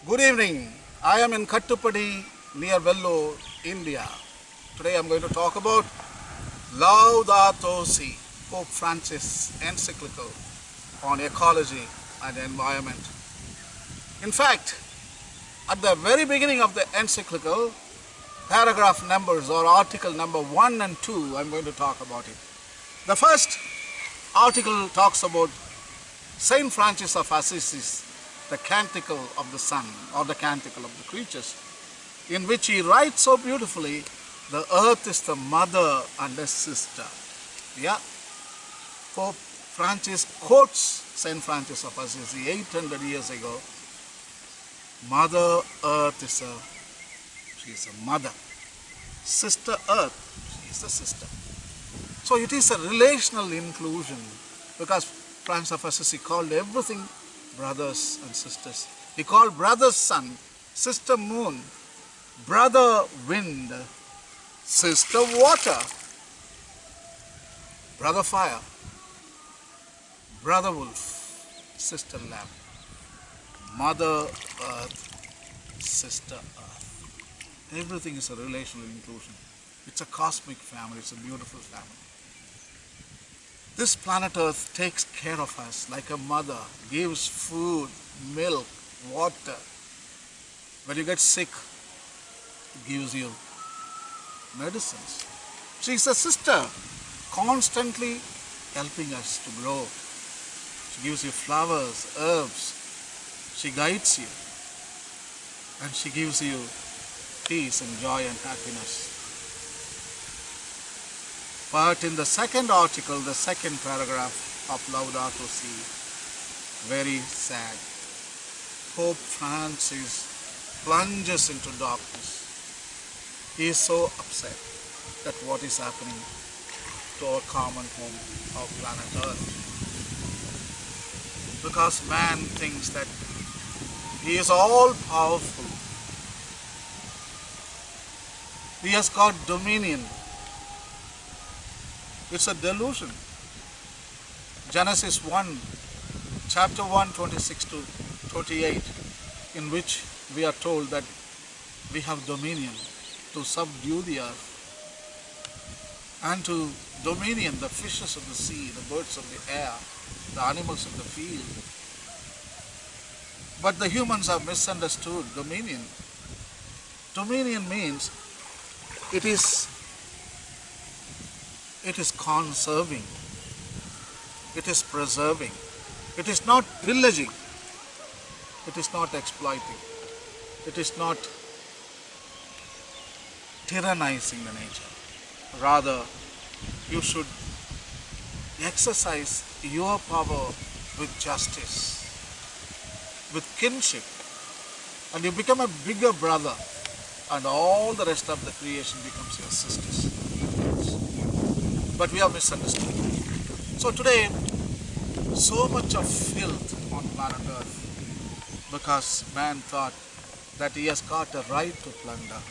Good evening. I am in Kattupadi near Vellore, India. Today I am going to talk about Laudato Si, Pope Francis encyclical on ecology and environment. In fact, at the very beginning of the encyclical, paragraph numbers or article number 1 and 2, I am going to talk about it. The first article talks about Saint Francis of Assisi, the Canticle of the Sun or the Canticle of the Creatures, in which he writes so beautifully, the earth is the mother and the sister. Yeah, Pope Francis quotes Saint Francis of Assisi 800 years ago. Mother Earth she is a mother. Sister Earth, she is a sister. So it is a relational inclusion, because Francis of Assisi called everything brothers and sisters. He called brother sun, sister moon, brother wind, sister water, brother fire, brother wolf, sister lamb, mother earth, sister earth. Everything is a relational inclusion. It's a cosmic family. It's a beautiful family. This planet Earth takes care of us like a mother, gives food, milk, water. When you get sick, it gives you medicines. She's a sister, constantly helping us to grow. She gives you flowers, herbs. She guides you. And she gives you peace and joy and happiness. But in the second article, the second paragraph of Laudato Si, very sad. Pope Francis plunges into darkness. He is so upset at what is happening to our common home, our planet Earth. Because man thinks that he is all powerful. He has got dominion. It's a delusion. Genesis 1, chapter 1, 26 to 28, in which we are told that we have dominion to subdue the earth and to dominion the fishes of the sea, the birds of the air, the animals of the field. But the humans have misunderstood dominion. Dominion means it is conserving, it is preserving, it is not pillaging, it is not exploiting, it is not tyrannizing the nature. Rather, you should exercise your power with justice, with kinship, and you become a bigger brother, and all the rest of the creation becomes your sisters. But we have misunderstood. So today, so much of filth on planet Earth, because man thought that he has got a right to plunder.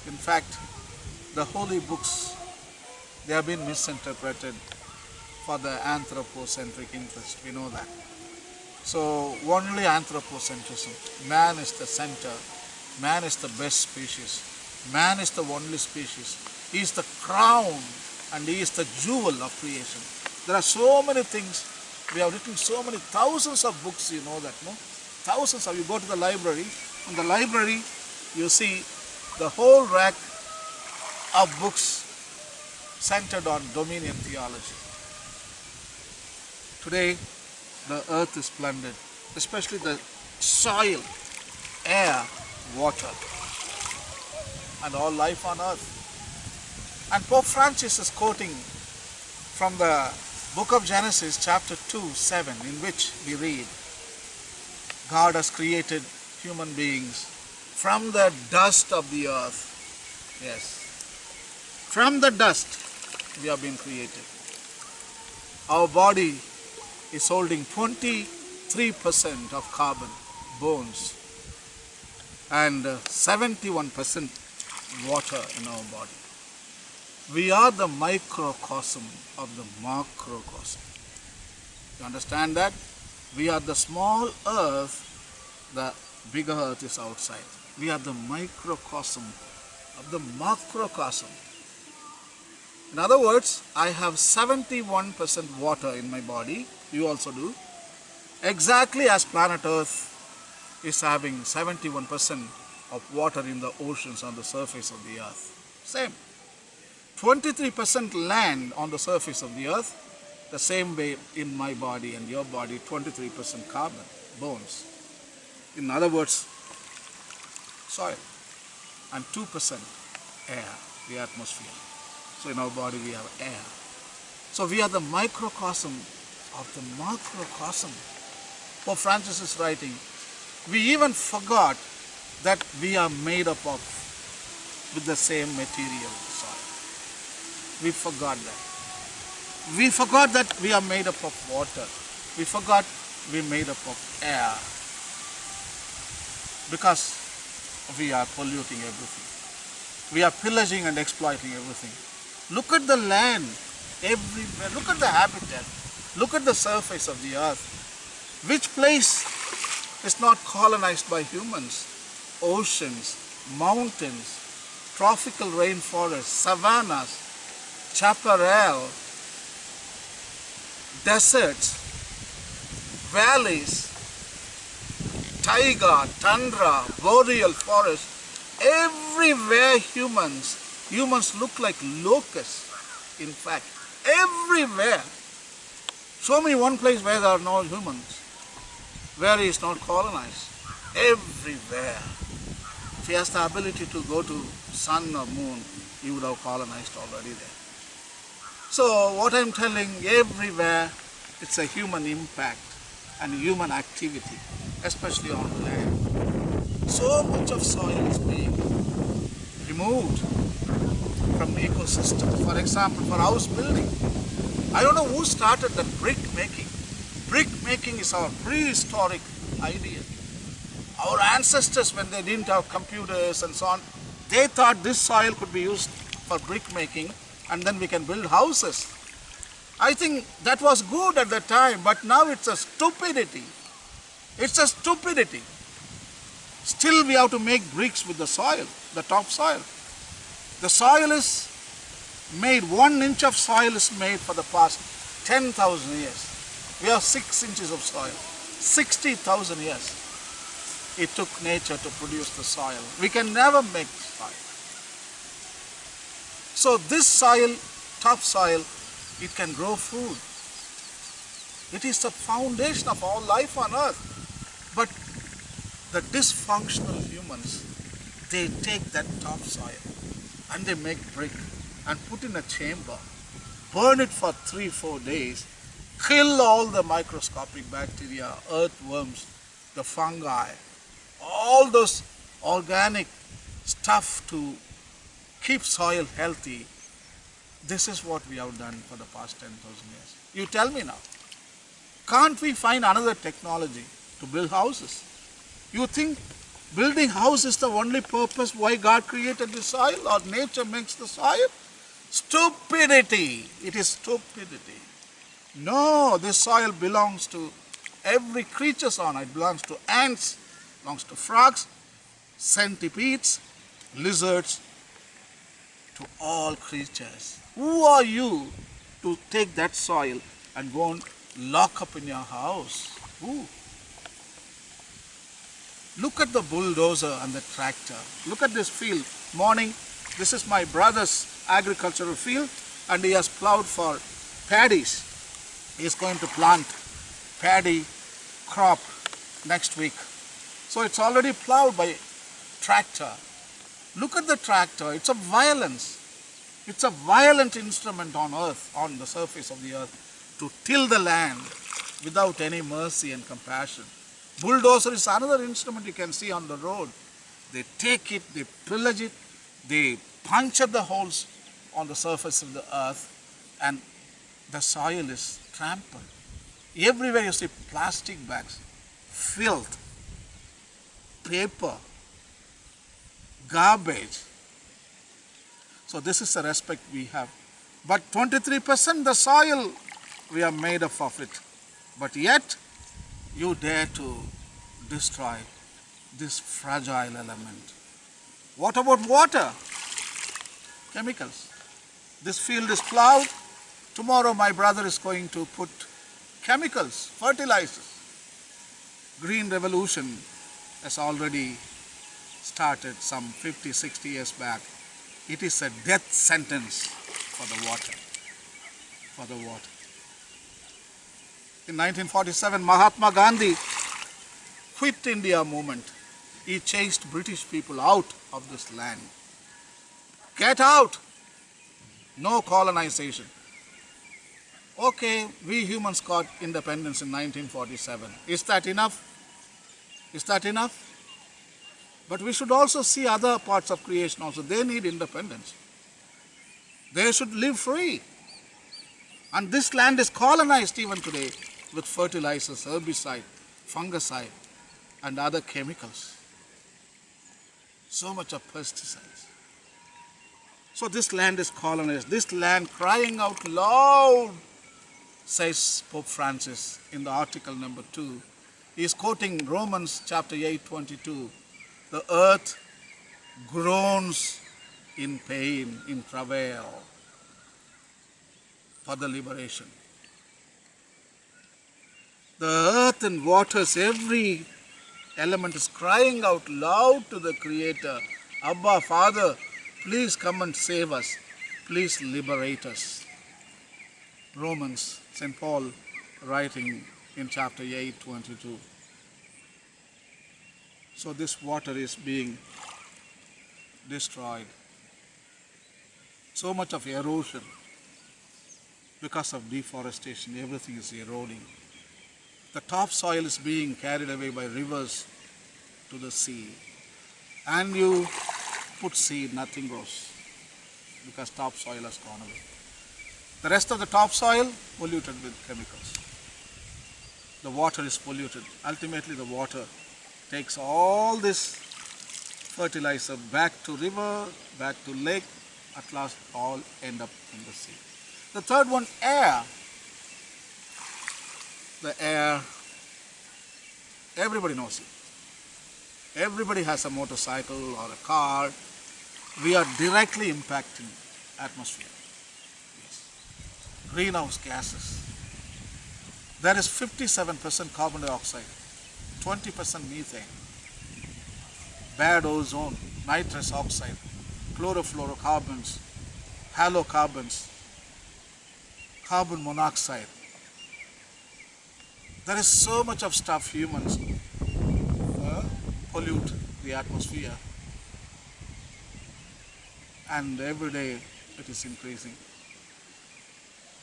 In fact, the holy books, they have been misinterpreted for the anthropocentric interest. We know that. So only anthropocentrism. Man is the center. Man is the best species. Man is the only species. He is the crown. And he is the jewel of creation. There are so many things. We have written so many thousands of books, you know that, no? Thousands of, you go to the library. In the library, you see the whole rack of books centered on dominion theology. Today, the earth is plundered, especially the soil, air, water, and all life on earth. And Pope Francis is quoting from the book of Genesis, chapter 2, 7, in which we read, God has created human beings from the dust of the earth. Yes. From the dust we have been created. Our body is holding 23% of carbon, bones, and 71% water in our body. We are the microcosm of the macrocosm. You understand that? We are the small earth, the Bigger earth is outside. We are the microcosm of the macrocosm. In other words, I have 71% water in my body. You also do. Exactly as planet Earth is having 71% of water in the oceans on the surface of the earth. Same. 23% land on the surface of the earth. The same way in my body and your body, 23% carbon, bones. In other words, soil. And 2% air, the atmosphere. So in our body we have air. So we are the microcosm of the macrocosm. Pope Francis is writing, we even forgot that we are made up of with the same material, soil. We forgot that. We forgot that we are made up of water. We forgot we are made up of air. Because we are polluting everything. We are pillaging and exploiting everything. Look at the land everywhere. Look at the habitat. Look at the surface of the earth. Which place is not colonized by humans? Oceans, mountains, tropical rainforests, savannas, chaparral, deserts, valleys, taiga, tundra, boreal forest. Everywhere humans look like locusts. In fact, everywhere. Show me one place where there are no humans, where he is not colonized. Everywhere. If he has the ability to go to sun or moon, he would have colonized already there. So what I'm telling, everywhere it's a human impact and human activity, especially on the land. So much of soil is being removed from the ecosystem. For example, for house building, I don't know who started the brick making. Brick making is our prehistoric idea. Our ancestors, when they didn't have computers and so on, they thought this soil could be used for brick making and then we can build houses. I think that was good at the time, but now it's a stupidity. It's a stupidity. Still we have to make bricks with the soil, the top soil. The soil is made, 1 inch of soil is made for the past 10,000 years. We have 6 inches of soil. 60,000 years it took nature to produce the soil. We can never make soil. So this soil, top soil, it can grow food. It is the foundation of all life on earth. But the dysfunctional humans, they take that top soil and they make brick and put in a chamber, burn it for 3-4 days, kill all the microscopic bacteria, earthworms, the fungi, all those organic stuff to keep soil healthy. This is what we have done for the past 10,000 years. You tell me now, can't we find another technology to build houses? You think building house is the only purpose why God created the soil or nature makes the soil? Stupidity. It is stupidity. No, this soil belongs to every creature on it. It belongs to ants, belongs to frogs, centipedes, lizards, to all creatures. Who are you to take that soil and go and lock up in your house? Who? Look at the bulldozer and the tractor. Look at this field. Morning, this is my brother's agricultural field and he has plowed for paddies. He is going to plant paddy crop next week. So it's already plowed by tractor. Look at the tractor. It's a violence. It's a violent instrument on earth, on the surface of the earth, to till the land without any mercy and compassion. Bulldozer is another instrument you can see on the road. They take it, they pillage it, they puncture the holes on the surface of the earth and the soil is trampled. Everywhere you see plastic bags, filth, paper, garbage. So this is the respect we have. But 23% the soil, we are made up of it. But yet, you dare to destroy this fragile element. What about water? Chemicals. This field is plowed. Tomorrow my brother is going to put chemicals, fertilizers. Green revolution has already started some 50, 60 years back. It is a death sentence for the water. For the water. In 1947, Mahatma Gandhi quit India movement. He chased British people out of this land. Get out! No colonization. Okay, we humans got independence in 1947. Is that enough? Is that enough? But we should also see other parts of creation also. They need independence. They should live free. And this land is colonized even today with fertilizers, herbicide, fungicide, and other chemicals. So much of pesticides. So this land is colonized. This land crying out loud, says Pope Francis in the article number 2. He is quoting Romans chapter 8:22. The earth groans in pain, in travail for the liberation. The earth and waters, every element is crying out loud to the Creator. Abba, Father, please come and save us. Please liberate us. Romans, St. Paul writing in chapter 8:22. So this water is being destroyed. So much of erosion because of deforestation. Everything is eroding. The topsoil is being carried away by rivers to the sea. And you put seed, nothing grows because topsoil has gone away. The rest of the topsoil polluted with chemicals. The water is polluted. Ultimately the water takes all this fertilizer back to river, back to lake, at last all end up in the sea. The third one, air. The air, everybody knows it. Everybody has a motorcycle or a car. We are directly impacting atmosphere. Yes. Greenhouse gases. There is 57% carbon dioxide, 20% methane, bad ozone, nitrous oxide, chlorofluorocarbons, halocarbons, carbon monoxide. There is so much of stuff humans pollute the atmosphere, and every day it is increasing.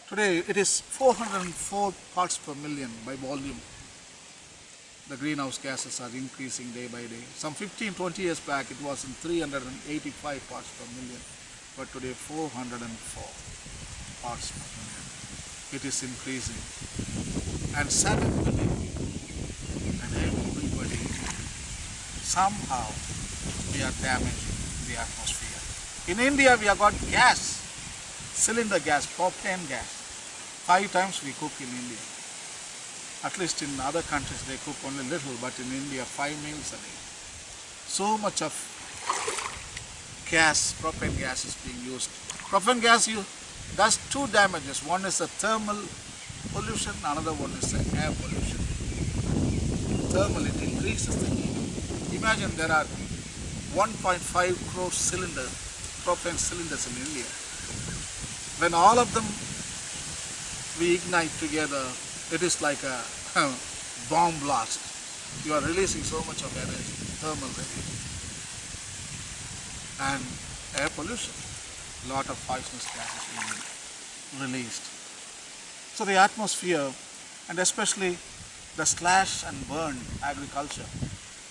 Today it is 404 parts per million by volume. The greenhouse gases are increasing day by day. Some 15-20 years back it was in 385 parts per million, but today 404 parts per million. It is increasing. And 7 billion people, and everybody, somehow we are damaging the atmosphere. In India we have got gas, cylinder gas, propane gas. 5 times we cook in India. At least in other countries they cook only little, but in India 5 meals a day. So much of gas, propane gas is being used. Propane gas does 2 damages. One is a thermal pollution, another one is the air pollution. Thermal, it increases the heat. Imagine there are 1.5 crore propane cylinders in India. When all of them we ignite together, it is like a bomb blast. You are releasing so much of energy, thermal radiation. And air pollution, lot of poisonous gases being released. So the atmosphere, and especially the slash and burn agriculture,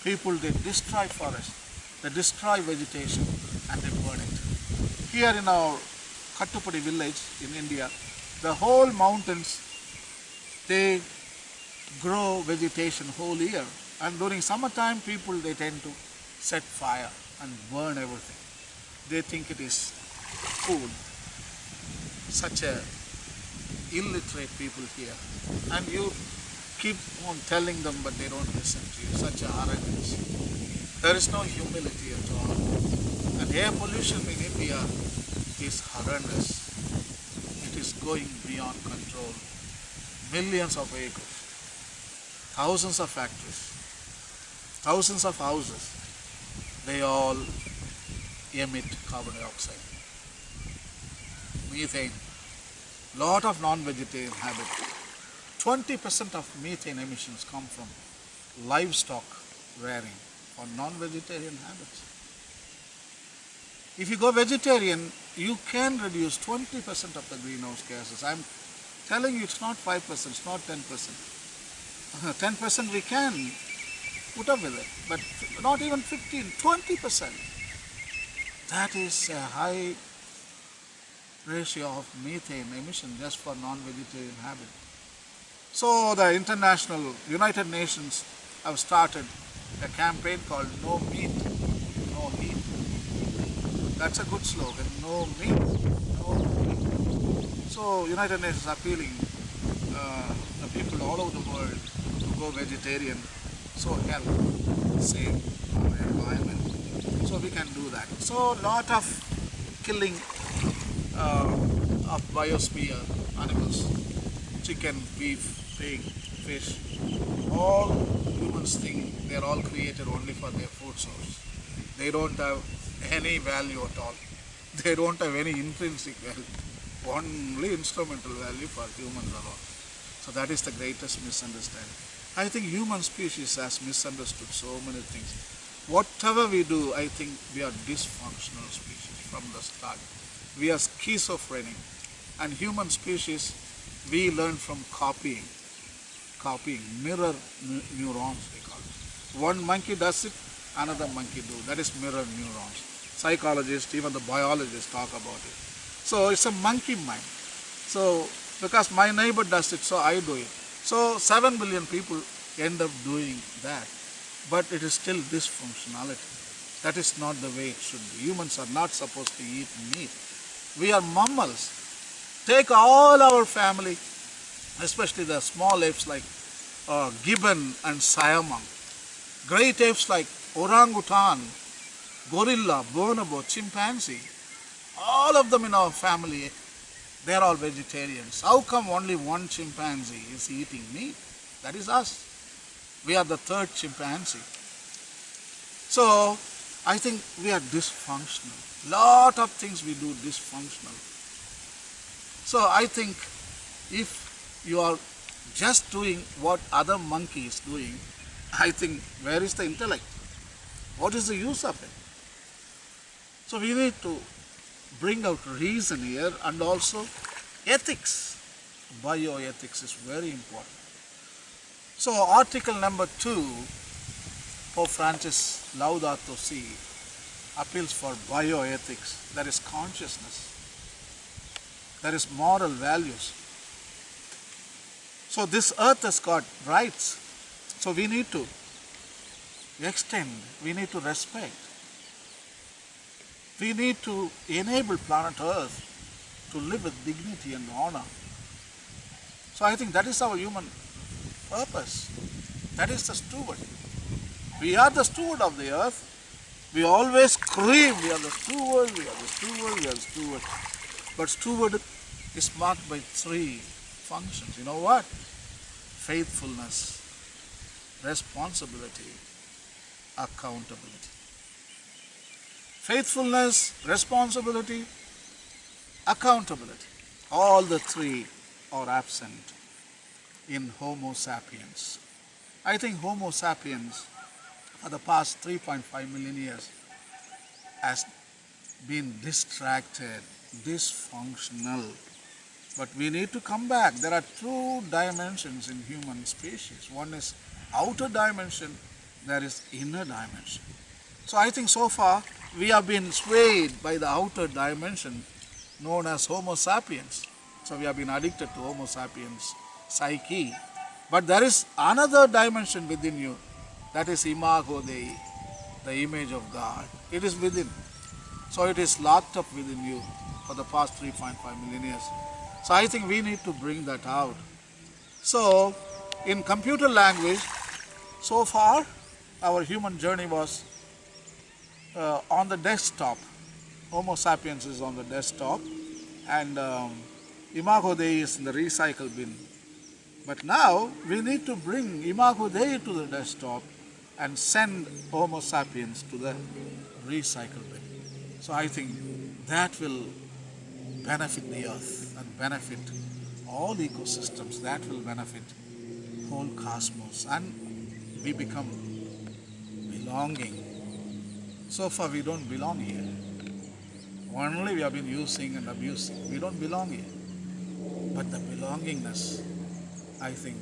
people, they destroy forests, they destroy vegetation, and they burn it. Here in our Kattupudi village in India, the whole mountains, they grow vegetation whole year, and during summertime people, they tend to set fire and burn everything. They think it is cool. Such a illiterate people here, and you keep on telling them, but they don't listen to you. Such a arrogance. There is no humility at all. And air pollution in India is horrendous. It is going beyond control. Millions of vehicles, thousands of factories, thousands of houses, they all emit carbon dioxide, methane, lot of non-vegetarian habits. 20% of methane emissions come from livestock rearing or non-vegetarian habits. If you go vegetarian, you can reduce 20% of the greenhouse gases. I'm telling you, it's not 5%, it's not 10%. 10% we can put up with it, but not even 15, 20%. That is a high ratio of methane emission just for non-vegetarian habit. So the international United Nations have started a campaign called No Meat, No Heat. That's a good slogan, no meat, no heat. So United Nations appealing the people all over the world to go vegetarian, so help save our environment. So we can do that. So lot of killing of biosphere animals, chicken, beef, pig, fish, all humans think they are all created only for their food source. They don't have any value at all. They don't have any intrinsic value, only instrumental value for humans alone. So that is the greatest misunderstanding. I think human species has misunderstood so many things. Whatever we do, I think we are dysfunctional species from the start. We are schizophrenic. And human species, we learn from copying, mirror neurons we call it. One monkey does it, another monkey do. That is mirror neurons. Psychologists, even the biologists talk about it. So it's a monkey mind. So because my neighbor does it, so I do it. So 7 billion people end up doing that. But it is still dysfunctionality. That is not the way it should be. Humans are not supposed to eat meat. We are mammals. Take all our family, especially the small apes like gibbon and siamang, great apes like orangutan, gorilla, bonobo, chimpanzee, all of them in our family, they are all vegetarians. How come only one chimpanzee is eating meat? That is us. We are the third chimpanzee. So I think we are dysfunctional. Lot of things we do dysfunctional. So I think if you are just doing what other monkey is doing, I think where is the intellect? What is the use of it? So we need to bring out reason here and also ethics. Bioethics is very important. So article number 2, Pope Francis Laudato Si appeals for bioethics. That is consciousness. That is moral values. So this earth has got rights. So we need to extend, we need to respect. We need to enable planet Earth to live with dignity and honor. So I think that is our human purpose. That is the steward. We are the steward of the earth. We always scream, we are the steward, we are the steward, we are the steward. But steward is marked by 3 functions. You know what? Faithfulness, responsibility, accountability. Faithfulness, responsibility, accountability. All the 3 are absent in Homo sapiens. I think Homo sapiens for the past 3.5 million years has been distracted, dysfunctional. But we need to come back. There are 2 dimensions in human species. One is outer dimension, there is inner dimension. So I think so far we have been swayed by the outer dimension known as Homo sapiens. So we have been addicted to Homo sapiens psyche. But there is another dimension within you, that is imago Dei, the image of God. It is within. So it is locked up within you for the past 3.5 million years. So I think we need to bring that out. So in computer language, so far our human journey was on the desktop. Homo sapiens is on the desktop, and Imago Dei is in the recycle bin. But now we need to bring Imago Dei to the desktop and send Homo sapiens to the recycle bin. So I think that will benefit the earth and benefit all ecosystems. That will benefit whole cosmos, and we become belonging. So far we don't belong here. Only we have been using and abusing. We don't belong here. But the belongingness, I think,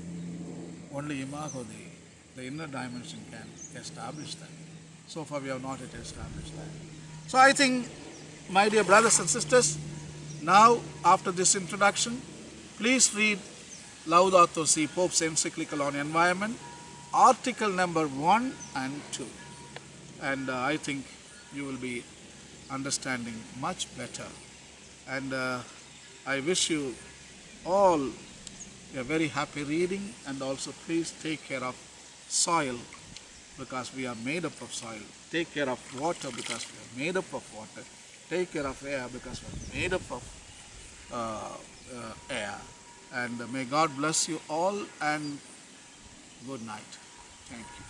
only Imago Dei, the inner dimension, can establish that. So far we have not yet established that. So I think, my dear brothers and sisters, now after this introduction, please read Laudato Si, Pope's encyclical on environment, article number 1 and 2. And I think you will be understanding much better. And I wish you all a very happy reading, and also please take care of soil, because we are made up of soil. Take care of water, because we are made up of water. Take care of air, because we are made up of air. And may God bless you all, and good night. Thank you.